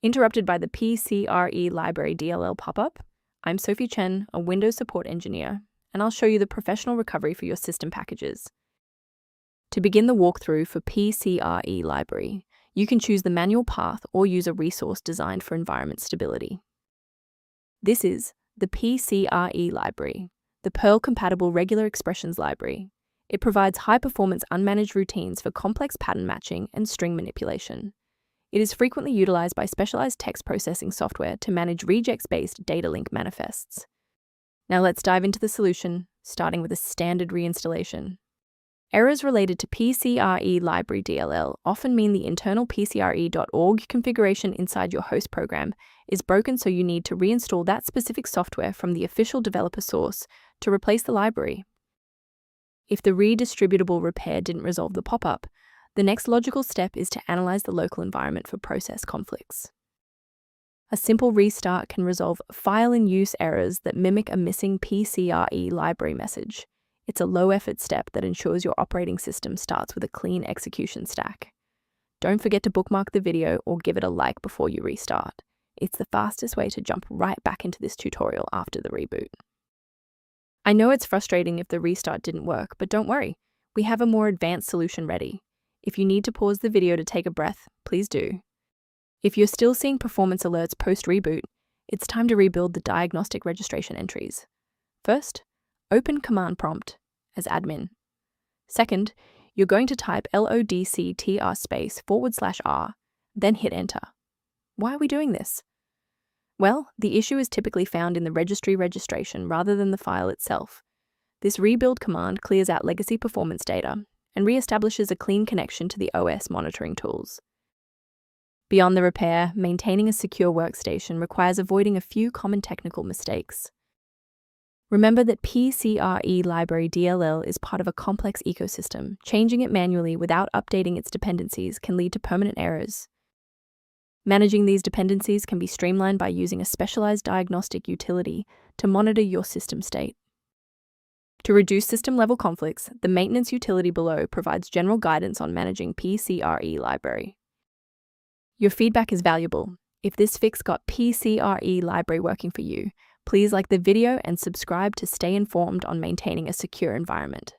Interrupted by the Pcre Library DLL pop-up, I'm Sophie Chen, a Windows support engineer, and I'll show you the professional recovery for your system packages. To begin the walkthrough for Pcre Library, you can choose the manual path or use a resource designed for environment stability. This is the Pcre Library, the Perl Compatible Regular Expressions library. It provides high-performance unmanaged routines for complex pattern matching and string manipulation. It is frequently utilized by specialized text processing software to manage regex-based data link manifests. Now let's dive into the solution, starting with a standard reinstallation. Errors related to Pcre Library DLL often mean the internal pcre.org configuration inside your host program is broken, so you need to reinstall that specific software from the official developer source to replace the library. If the redistributable repair didn't resolve the pop-up, the next logical step is to analyze the local environment for process conflicts. A simple restart can resolve file-in-use errors that mimic a missing Pcre library message. It's a low-effort step that ensures your operating system starts with a clean execution stack. Don't forget to bookmark the video or give it a like before you restart. It's the fastest way to jump right back into this tutorial after the reboot. I know it's frustrating if the restart didn't work, but don't worry. We have a more advanced solution ready. If you need to pause the video to take a breath, please do. If you're still seeing performance alerts post-reboot, it's time to rebuild the diagnostic registration entries. First, open Command Prompt as admin. Second, you're going to type lodctr/r, then hit Enter. Why are we doing this? Well, the issue is typically found in the registry registration rather than the file itself. This rebuild command clears out legacy performance data and reestablishes a clean connection to the OS monitoring tools. Beyond the repair, maintaining a secure workstation requires avoiding a few common technical mistakes. Remember that Pcre Library DLL is part of a complex ecosystem. Changing it manually without updating its dependencies can lead to permanent errors. Managing these dependencies can be streamlined by using a specialized diagnostic utility to monitor your system state. To reduce system-level conflicts, the maintenance utility below provides general guidance on managing Pcre Library. Your feedback is valuable. If this fix got Pcre Library working for you, please like the video and subscribe to stay informed on maintaining a secure environment.